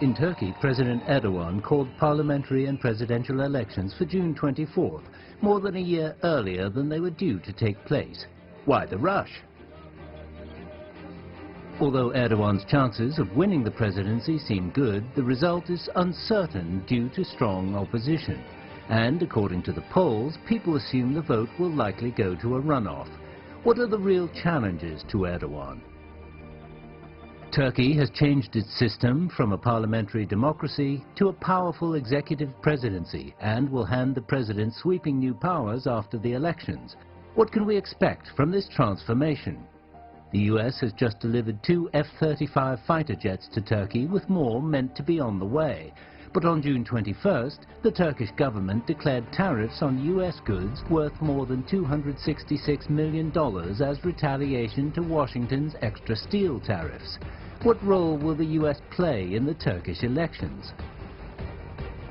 In Turkey, President Erdogan called parliamentary and presidential elections for June 24th, more than a year earlier than they were due to take place. Why the rush? Although Erdogan's chances of winning the presidency seem good, the result is uncertain due to strong opposition. And according to the polls, people assume the vote will likely go to a runoff. What are the real challenges to Erdogan? Turkey has changed its system from a parliamentary democracy to a powerful executive presidency and will hand the president sweeping new powers after the elections. What can we expect from this transformation? The US has just delivered 2 F-35 fighter jets to Turkey, with more meant to be on the way. But on June 21st, the Turkish government declared tariffs on US goods worth more than $266 million as retaliation to Washington's extra steel tariffs. What role will the US play in the Turkish elections?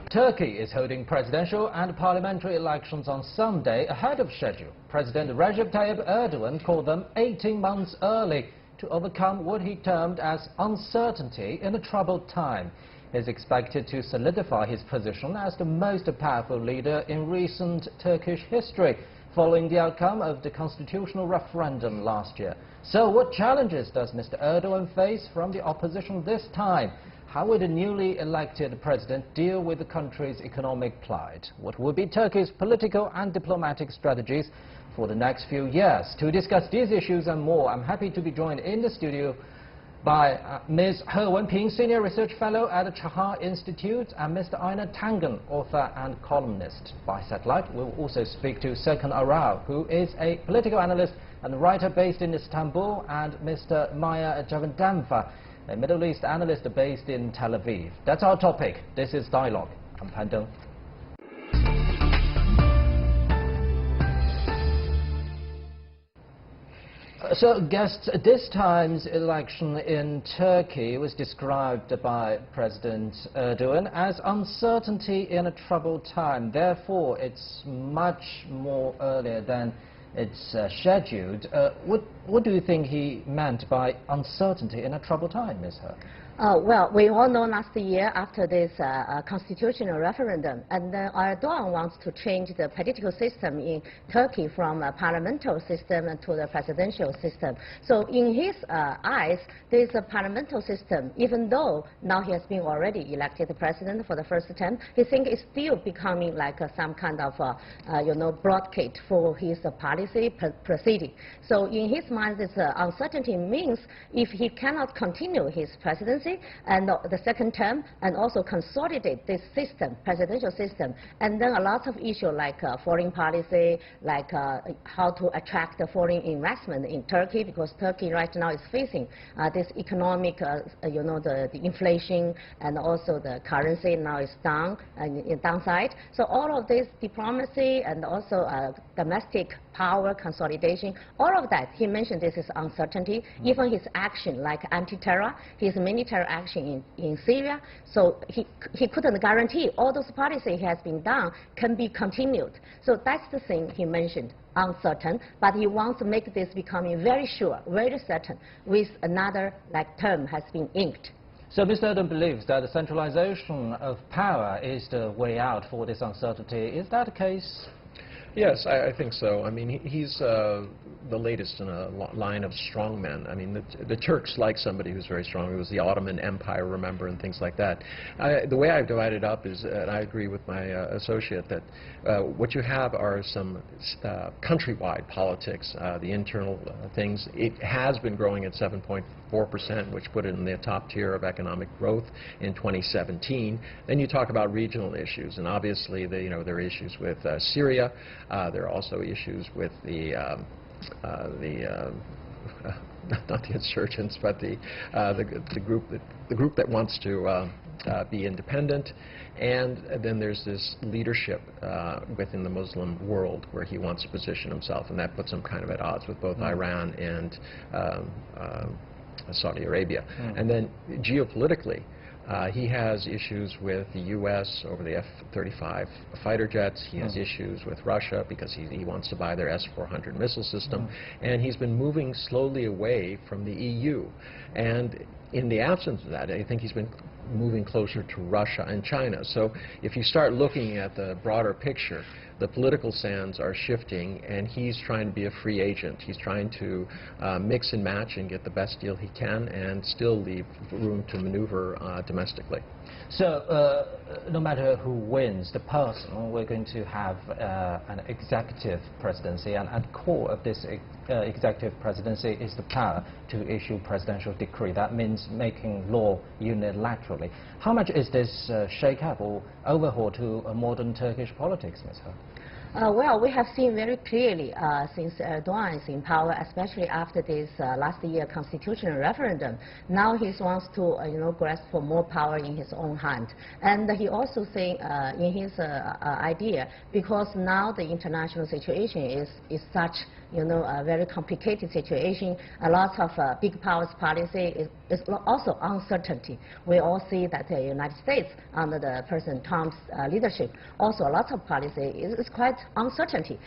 Turkey is holding presidential and parliamentary elections on Sunday ahead of schedule. President Recep Tayyip Erdoğan called them 18 months early to overcome what he termed as uncertainty in a troubled time. He is expected to solidify his position as the most powerful leader in recent Turkish history, following the outcome of the constitutional referendum last year. So what challenges does Mr. Erdogan face from the opposition this time? How will the newly elected president deal with the country's economic plight? What will be Turkey's political and diplomatic strategies for the next few years? To discuss these issues and more, I'm happy to be joined in the studio by Ms. He Wenping, Senior Research Fellow at the Chahar Institute, and Mr. Einar Tangen, author and columnist. By satellite, we'll also speak to Serkan Aral, who is a political analyst and writer based in Istanbul, and Mr. Maya Javandamva, a Middle East analyst based in Tel Aviv. That's our topic. This is Dialogue. I'm Pandong. So, guests, this time's election in Turkey was described by President Erdogan as uncertainty in a troubled time. Therefore, it's much more earlier than it's scheduled. What do you think he meant by uncertainty in a troubled time, Ms. He? Well, we all know last year after this constitutional referendum, and then Erdogan wants to change the political system in Turkey from a parliamentary system to the presidential system. So in his eyes, there is a parliamentary system. Even though now he has been already elected president for the first term, he thinks it's still becoming like some kind of blockade for his policy proceeding. So in his mind, this uncertainty means if he cannot continue his presidency and the second term, and also consolidate this system, presidential system, and then a lot of issues like foreign policy, like how to attract the foreign investment in Turkey, because Turkey right now is facing this economic, the inflation, and also the currency now is down and downside. So all of this diplomacy and also domestic power consolidation, all of that, he mentioned this is uncertainty. Even his action, like anti-terror, his military action in Syria, so he couldn't guarantee all those policies he has been done can be continued. So that's the thing he mentioned, uncertain, but he wants to make this becoming very sure, very certain, with another term has been inked. So Mr. Erdogan believes that the centralization of power is the way out for this uncertainty. Is that the case? Yes, I think so. I mean, he's the latest in a line of strongmen. I mean, the Turks like somebody who's very strong. It was the Ottoman Empire, remember, and things like that. The way I've divided up is, and I agree with my associate, that what you have are some countrywide politics, the internal things. It has been growing at 7.4%, which put it in the top tier of economic growth in 2017. Then you talk about regional issues, and obviously, there are issues with Syria. There are also issues with not the insurgents, but the group that wants to be independent, and then there's this leadership within the Muslim world where he wants to position himself, and that puts him kind of at odds with both Iran and Saudi Arabia. And then geopolitically, he has issues with the U.S. over the F-35 fighter jets. He has issues with Russia because he wants to buy their S-400 missile system. And he's been moving slowly away from the EU. And in the absence of that, I think he's been moving closer to Russia and China. So if you start looking at the broader picture, the political sands are shifting, and he's trying to be a free agent. He's trying to mix and match and get the best deal he can and still leave room to maneuver domestically. So no matter who wins the person, we're going to have an executive presidency, and at the core of this executive presidency is the power to issue presidential decree. That means making law unilaterally. How much is this shake-up or overhaul to modern Turkish politics, Ms. He? Well, we have seen very clearly since Erdogan is in power, especially after this last year constitutional referendum. Now he wants to, grasp for more power in his own hand. And he also saying in his idea, because now the international situation is such, a very complicated situation. A lot of big powers policy is also uncertainty. We all see that the United States, under the President Trump's leadership, also a lot of policy is quite uncertainty.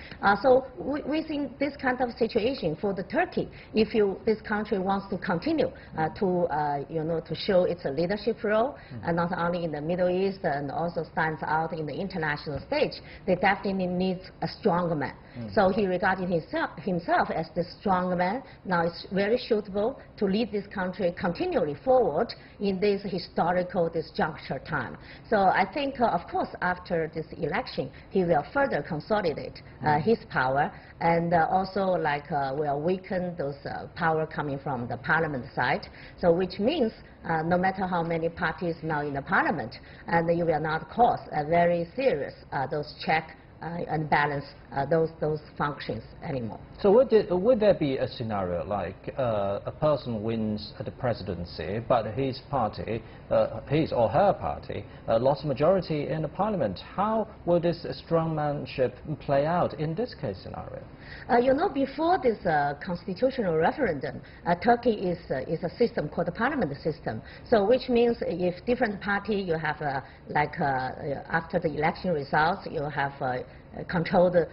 So we think this kind of situation for the Turkey, if this country wants to continue to show its leadership role, not only in the Middle East and also stands out in the international stage, they definitely need a strong man. So he regarded himself as the strong man. Now it's very suitable to lead this country continually forward in this historical, this juncture time. So I think, of course, after this election, he will further consolidate his power, and also will weaken those power coming from the parliament side. So which means no matter how many parties now in the parliament, and you will not cause a very serious those check and balance those functions anymore. So would there be a scenario like a person wins the presidency, but his party, his or her party, lost majority in the parliament? How will this strongmanship play out in this case scenario? Before this constitutional referendum, Turkey is a system called the parliament system. So which means if different party you have after the election results, you have control the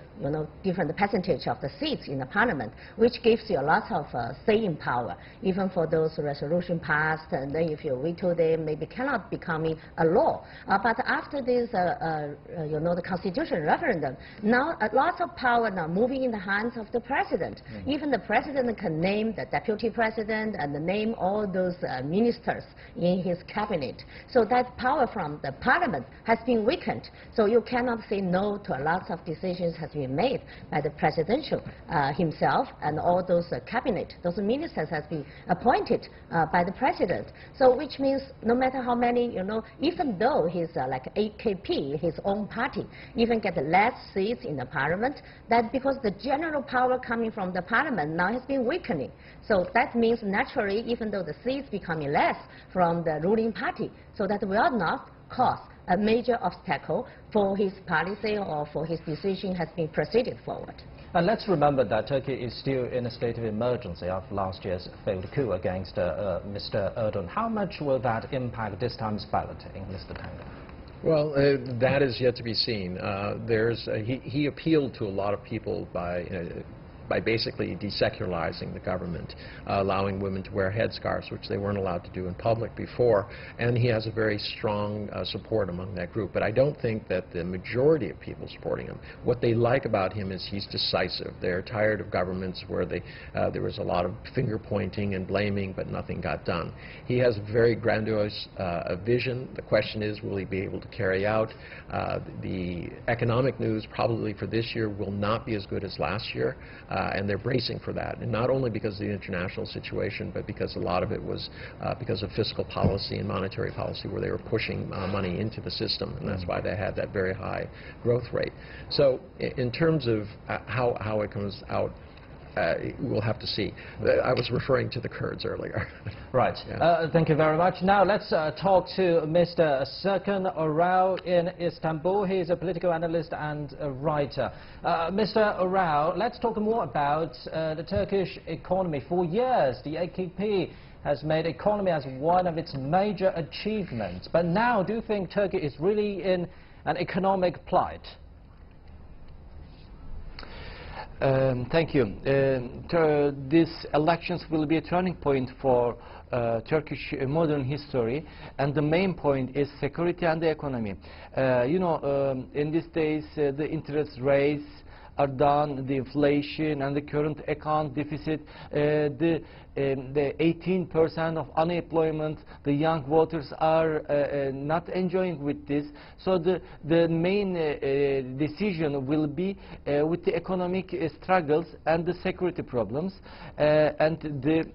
different percentage of the seats in the parliament, which gives you a lot of saying power, even for those resolution passed, and then if you veto them, maybe cannot becoming a law. But after this, the constitutional referendum, now a lot of power now moving in the hands of the president. Even the president can name the deputy president and name all those ministers in his cabinet. So that power from the parliament has been weakened. So you cannot say no to a lot of decisions has been made by the presidential himself, and all those cabinet, those ministers has been appointed by the president. So which means no matter how many, even though he's like AKP, his own party, even get less seats in the parliament, that because the general power coming from the parliament now has been weakening. So that means naturally, even though the seats becoming less from the ruling party, so that will not cause a major obstacle for his policy or for his decision has been proceeded forward. And let's remember that Turkey is still in a state of emergency after last year's failed coup against Mr. Erdogan. How much will that impact this time's balloting, Mr. Tanga? Well, that is yet to be seen. He appealed to a lot of people by basically desecularizing the government, allowing women to wear headscarves, which they weren't allowed to do in public before, and he has a very strong support among that group. But I don't think that the majority of people supporting him, what they like about him is he's decisive. They're tired of governments where there was a lot of finger-pointing and blaming, but nothing got done. He has a very grandiose vision. The question is, will he be able to carry out? The economic news probably for this year will not be as good as last year. And they're bracing for that, and not only because of the international situation, but because a lot of it was because of fiscal policy and monetary policy, where they were pushing money into the system, and that's why they had that very high growth rate. So in terms of how it comes out, we'll have to see. I was referring to the Kurds earlier. Right. Yeah. Thank you very much. Now let's talk to Mr. Serkan Oral in Istanbul. He is a political analyst and a writer. Mr. Oral, let's talk more about the Turkish economy. For years, the AKP has made economy as one of its major achievements. But now, do you think Turkey is really in an economic plight? Thank you. These elections will be a turning point for Turkish modern history, and the main point is security and the economy. In these days, the interest rates are down, the inflation and the current account deficit, the 18% of unemployment, the young voters are not enjoying with this. So the main decision will be with the economic struggles and the security problems, and the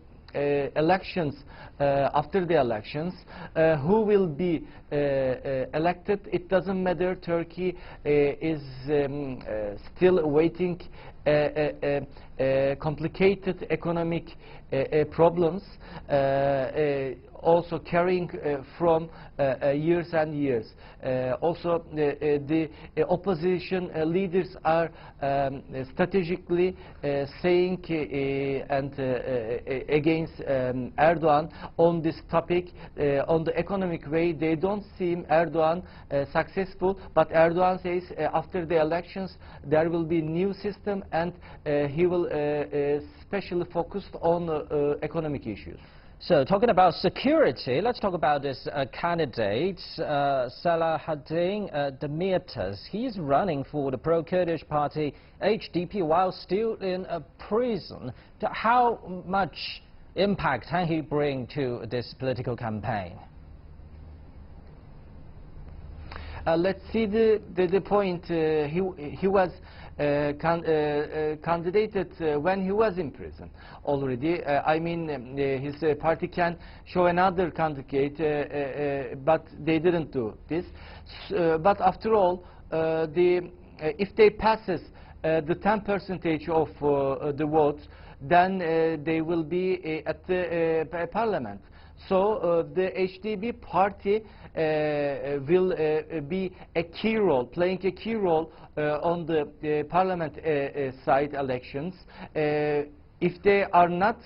elections, after the elections, who will be elected, it doesn't matter. Turkey is still awaiting complicated economic problems, also carrying from years and years. Also, the opposition leaders are strategically saying and against Erdogan on this topic. On the economic way, they don't seem Erdogan successful, but Erdogan says after the elections there will be new system, and he will especially focus on economic issues. So, talking about security, let's talk about this candidate, Selahattin Demirtas. He's running for the pro-Kurdish party HDP while still in a prison. How much impact can he bring to this political campaign? Let's see the point. He was candidated when he was in prison already. I mean, his party can show another candidate, but they didn't do this. But after all, if they passes the 10% of the votes, then they will be at the parliament. So the HDP party will be a key role, playing a key role on the parliament side elections. If they are not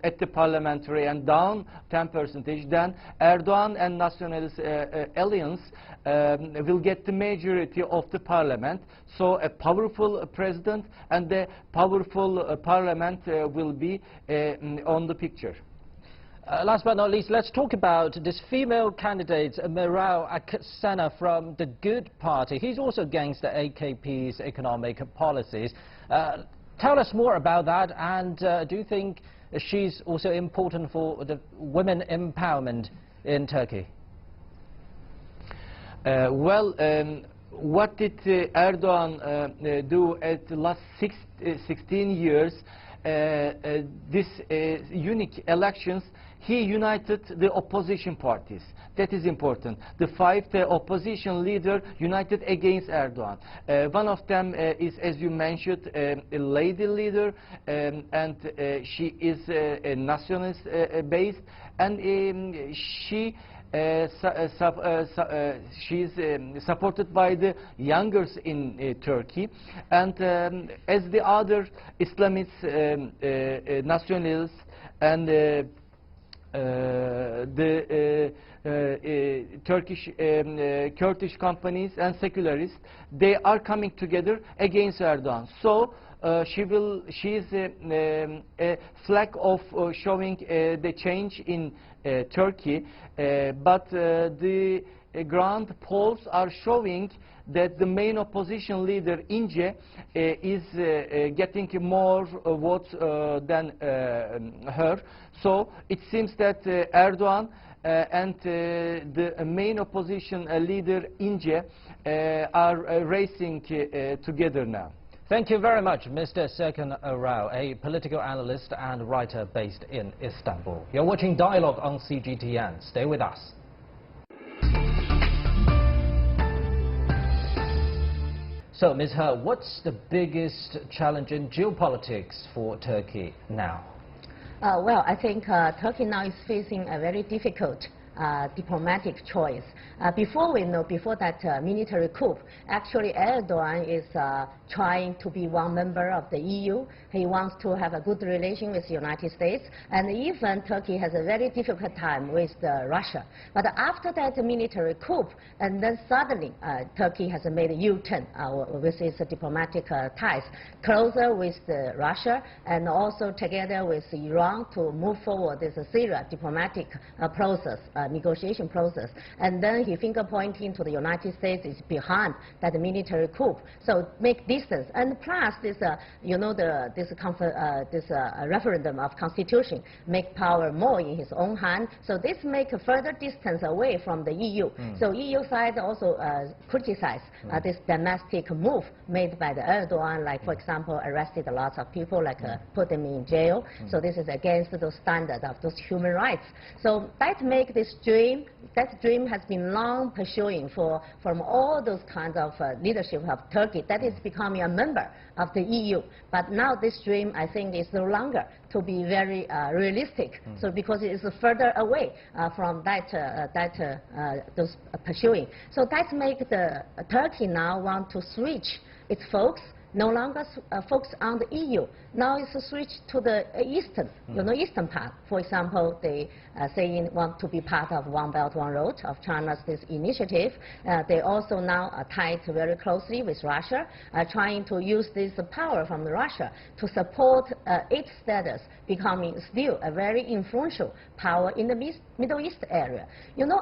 at the parliamentary and down 10%, then Erdogan and Nationalist Alliance will get the majority of the parliament. So a powerful president and a powerful parliament will be on the picture. Last but not least, let's talk about this female candidate, Meral Akşener from the Good Party. He's also against the AKP's economic policies. Tell us more about that, and do you think she's also important for the women empowerment in Turkey? What did Erdogan do at the last 16 years? This unique elections, he united the opposition parties. That is important. The opposition leader united against Erdogan. One of them is, as you mentioned, a lady leader, and she is nationalist based, and she's supported by the youngers in Turkey, and as the other Islamist nationalists and the Turkish Kurdish companies and secularists, they are coming together against Erdogan. So she is a flag of showing the change in Turkey, but the ground polls are showing that the main opposition leader, İnce, is getting more votes than her. So it seems that Erdogan and the main opposition leader, İnce, are racing together now. Thank you very much, Mr. Serkan Aral, a political analyst and writer based in Istanbul. You're watching Dialogue on CGTN. Stay with us. So, Ms. He, what's the biggest challenge in geopolitics for Turkey now? Well, I think Turkey now is facing a very difficult diplomatic choice. Before that military coup, actually Erdogan is trying to be one member of the EU. He wants to have a good relation with the United States, and even Turkey has a very difficult time with Russia. But after that military coup, and then suddenly Turkey has made a U-turn with its diplomatic ties, closer with Russia, and also together with Iran to move forward this Syria diplomatic process, negotiation process. And then he finger-pointing to the United States is behind that military coup. So make distance. And plus this, this referendum of constitution make power more in his own hand. So this make a further distance away from the EU. So EU side also criticize this domestic move made by the Erdogan, like for example arrested lots of people, like put them in jail. So this is against those standards of those human rights. So that make this dream, that dream has been long pursuing from all those kinds of leadership of Turkey, that is becoming a member of the EU. But now this dream, I think, is no longer to be very realistic. So because it is further away from those pursuing. So that makes the Turkey now want to switch its focus, no longer focus on the EU. Now it's a switch to the eastern, eastern part. For example, they saying want to be part of One Belt, One Road of China's this initiative. They also now are tied very closely with Russia, trying to use this power from Russia to support its status becoming still a very influential power in the Middle East area.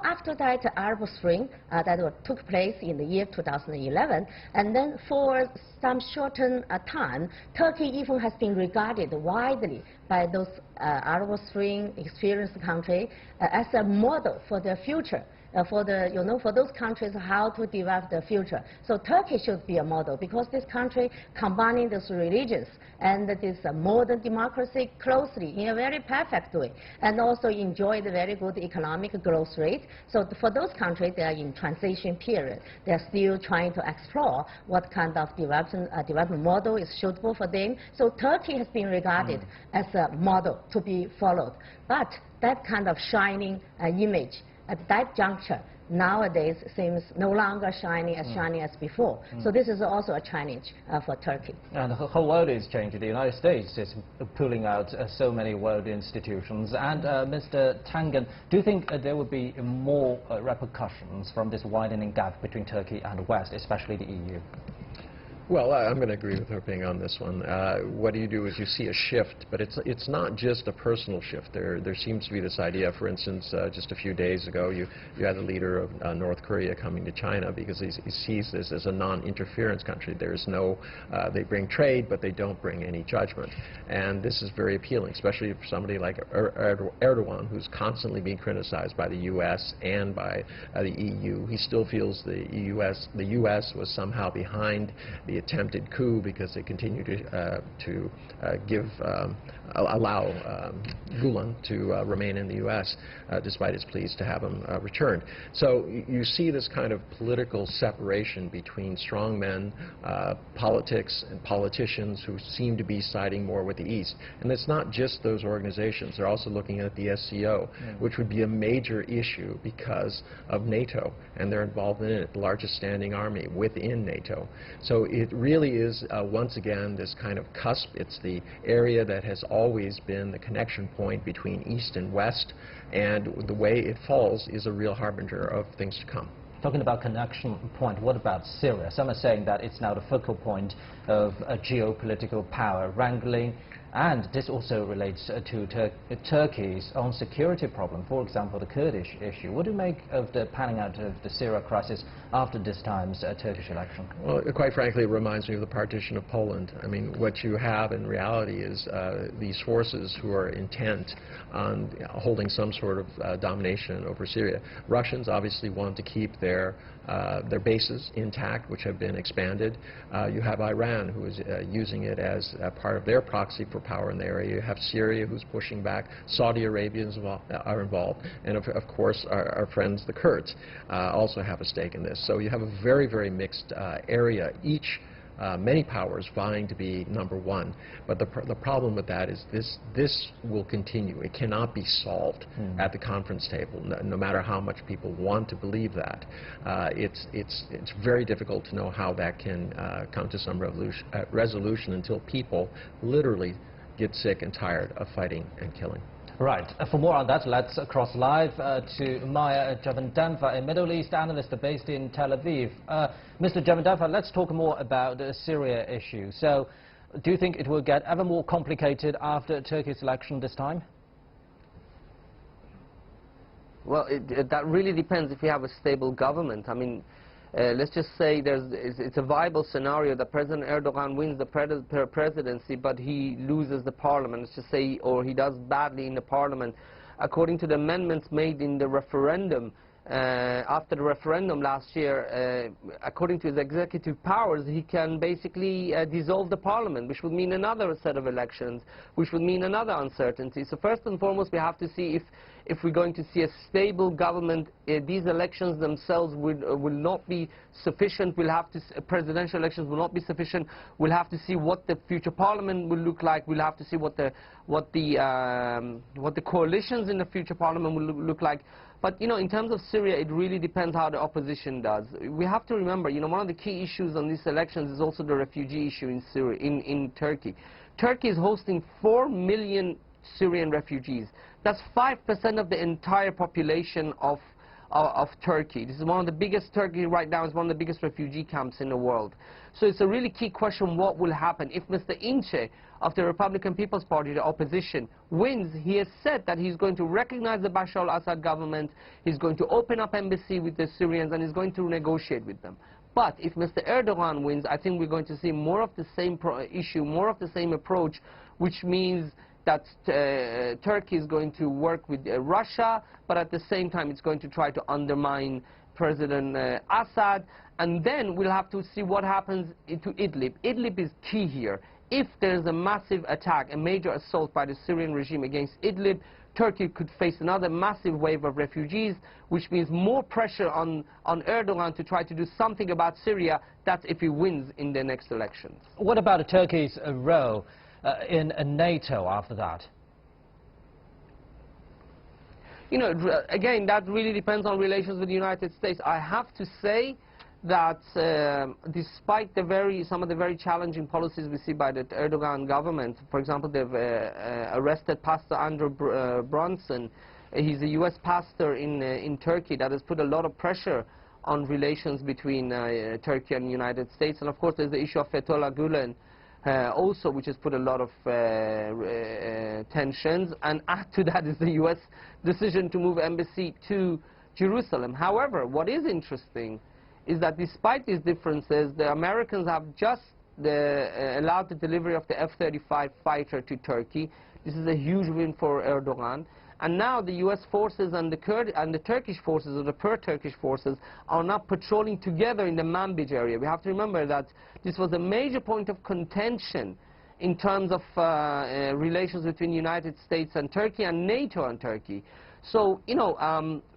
After that Arab Spring that took place in the year 2011, and then for some shortened time, Turkey even has been regarded widely by those Arab Spring experienced countries as a model for their future. For those countries how to develop the future. So Turkey should be a model because this country combining these religions and this modern democracy closely in a very perfect way, and also enjoy the very good economic growth rate. So for those countries, they are in transition period. They are still trying to explore what kind of development model is suitable for them. So Turkey has been regarded as a model to be followed. But that kind of shining image at that juncture nowadays seems no longer shiny as before. So this is also a challenge for Turkey. And the whole world is changing. The United States is pulling out so many world institutions. And Mr. Tangen, do you think there will be more repercussions from this widening gap between Turkey and the West, especially the EU? Well, I'm going to agree with Herping on this one. What you do is you see a shift, but it's not just a personal shift. There seems to be this idea, for instance, just a few days ago, you had the leader of North Korea coming to China because he sees this as a non-interference country. There's no, they bring trade, but they don't bring any judgment. And this is very appealing, especially for somebody like Erdogan, who's constantly being criticized by the U.S. and by the EU. He still feels the U.S. was somehow behind the attempted coup because they continue to allow Gulen to remain in the U.S. Despite his pleas to have him returned. So you see this kind of political separation between strongmen, politics, and politicians who seem to be siding more with the East. And it's not just those organizations. They're also looking at the SCO, which would be a major issue because of NATO and their involvement in it, the largest standing army within NATO. So it really is, once again, this kind of cusp. It's the area that has always been the connection point between East and West, and the way it falls is a real harbinger of things to come. Talking about connection point, what about Syria? Some are saying that it's now the focal point of a geopolitical power wrangling, and this also relates to Turkey's own security problem, for example, the Kurdish issue. What do you make of the panning out of the Syria crisis after this time's Turkish election? Well, quite frankly, it reminds me of the partition of Poland. I mean, what you have in reality is these forces who are intent on holding some sort of domination over Syria. Russians obviously want to keep their bases intact, which have been expanded. You have Iran, who is using it as part of their proxy for power in the area. You have Syria, who's pushing back. Saudi Arabians are involved. And of course, our friends, the Kurds, also have a stake in this. So you have a very, very mixed area. Each many powers vying to be number one. But the problem with that is this will continue. It cannot be solved at the conference table, no matter how much people want to believe that. It's very difficult to know how that can come to some resolution until people literally get sick and tired of fighting and killing. Right. For more on that, let's cross live to Maya Javandanva, a Middle East analyst based in Tel Aviv. Mr. Javandanva, let's talk more about the Syria issue. So, do you think it will get ever more complicated after Turkey's election this time? Well, that really depends if you have a stable government. I mean, let's just say it's a viable scenario that President Erdogan wins the presidency, but he loses the parliament, let's just say, or he does badly in the parliament. According to the amendments made in the referendum, after the referendum last year, according to his executive powers, he can basically dissolve the parliament, which would mean another set of elections, which would mean another uncertainty. So first and foremost, we have to see if we're going to see a stable government. These elections themselves will not be sufficient. Presidential elections will not be sufficient. We'll have to see what the future parliament will look like. We'll have to see what the coalitions in the future parliament will look like. But, you know, in terms of Syria, it really depends how the opposition does. We have to remember, you know, one of the key issues on these elections is also the refugee issue in Syria, in Turkey. Turkey is hosting 4 million Syrian refugees. That's 5% of the entire population of Turkey. This is one of the biggest, Turkey right now is one of the biggest refugee camps in the world. So it's a really key question what will happen. If Mr. Ince of the Republican People's Party, the opposition, wins, he has said that he's going to recognize the Bashar al-Assad government, he's going to open up embassy with the Syrians, and he's going to negotiate with them. But if Mr. Erdogan wins, I think we're going to see more of the same issue, more of the same approach, which means that Turkey is going to work with Russia, but at the same time it's going to try to undermine President Assad. And then we'll have to see what happens to Idlib. Idlib is key here. If there's a massive attack, a major assault by the Syrian regime against Idlib, Turkey could face another massive wave of refugees, which means more pressure on Erdogan to try to do something about Syria. That's if he wins in the next elections. What about Turkey's role in NATO after that? You know, again, that really depends on relations with the United States. I have to say that despite some of the very challenging policies we see by the Erdogan government, for example, they've arrested Pastor Andrew Bronson. He's a U.S. pastor in Turkey that has put a lot of pressure on relations between Turkey and the United States. And of course, there's the issue of Fethullah Gulen, also, which has put a lot of tensions. And add to that is the U.S. decision to move embassy to Jerusalem. However, what is interesting is that despite these differences, the Americans have just allowed the delivery of the F-35 fighter to Turkey. This is a huge win for Erdogan. And now the U.S. forces and the Turkish forces, or the pro-Turkish forces, are now patrolling together in the Manbij area. We have to remember that this was a major point of contention in terms of relations between the United States and Turkey, and NATO and Turkey. So, you know,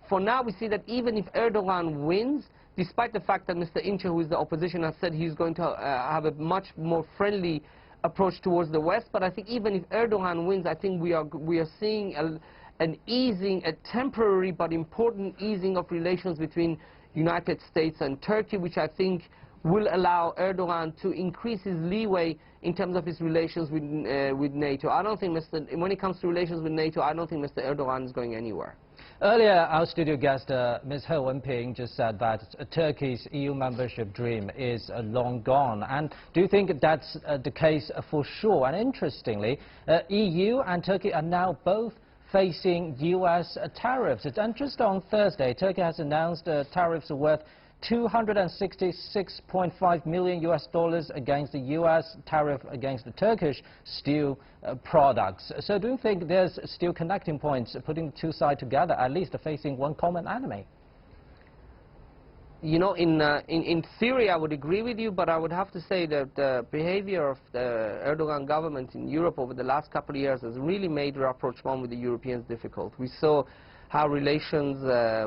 for now we see that even if Erdogan wins, despite the fact that Mr. Ince, who is the opposition, has said he's going to have a much more friendly approach towards the West, but I think even if Erdogan wins, I think we are seeing a temporary but important easing of relations between United States and Turkey, which I think will allow Erdogan to increase his leeway in terms of his relations with NATO. I don't think when it comes to relations with NATO, I don't think Mr. Erdogan is going anywhere. Earlier, our studio guest, Ms. He Wenping, just said that Turkey's EU membership dream is long gone. And do you think that's the case for sure? And interestingly, EU and Turkey are now both facing U.S. tariffs. And just on Thursday, Turkey has announced tariffs worth $266.5 million against the U.S. tariff against the Turkish steel products. So do you think there's still connecting points putting the two sides together, at least facing one common enemy? You know, in theory, I would agree with you, but I would have to say that the behavior of the Erdogan government in Europe over the last couple of years has really made the rapprochement with the Europeans difficult. We saw how relations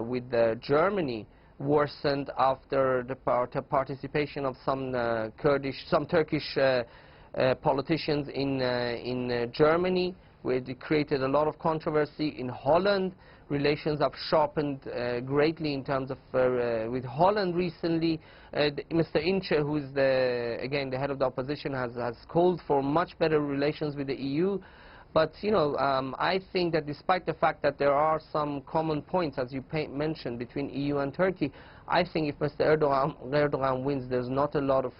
with Germany worsened after the participation of some Turkish politicians in Germany, where it created a lot of controversy. In Holland, relations have sharpened greatly in terms of with Holland recently. Mr. Ince, who is again the head of the opposition, has called for much better relations with the EU. But I think that despite the fact that there are some common points, as you mentioned, between EU and Turkey, I think if Mr. Erdogan wins, there's not a lot of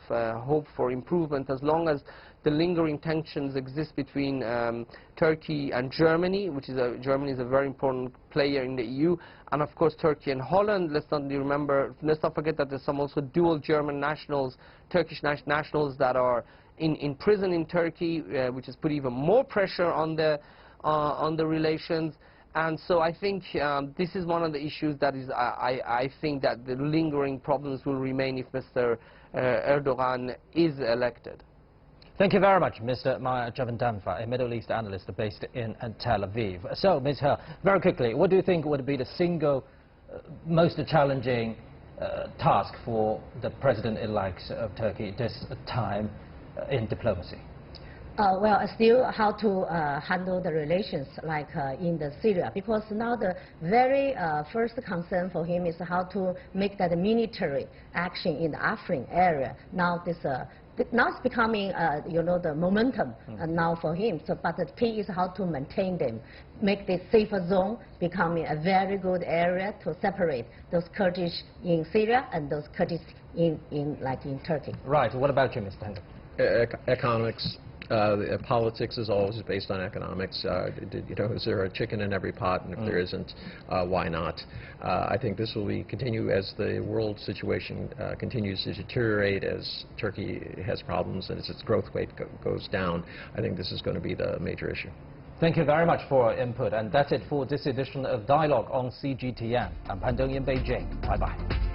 hope for improvement, as long as the lingering tensions exist between Turkey and Germany, which is Germany is a very important player in the EU, and of course Turkey and Holland. Let's not forget that there's some also dual German nationals, Turkish nationals that are in prison in Turkey, which has put even more pressure on the relations. And so I think this is one of the issues that is, I think that the lingering problems will remain if Mr. Erdogan is elected. Thank you very much, Mr. Maya Javandanfa, a Middle East analyst based in Tel Aviv. So, Ms. He, very quickly, what do you think would be the single most challenging task for the president-elect of Turkey this time in diplomacy? Well, still how to handle the relations like in Syria, because now the very first concern for him is how to make that military action in the Afrin area. Now now it's becoming, the momentum now for him. So, but the key is how to maintain them, make this safer zone becoming a very good area to separate those Kurdish in Syria and those Kurdish in Turkey. Right. What about you, Mr. Henry? Economics. Politics is always based on economics. Is there a chicken in every pot? And if there isn't, why not? I think this will continue as the world situation continues to deteriorate, as Turkey has problems and as its growth rate goes down. I think this is going to be the major issue. Thank you very much for your input. And that's it for this edition of Dialogue on CGTN. I'm Pan Dong in Beijing. Bye-bye.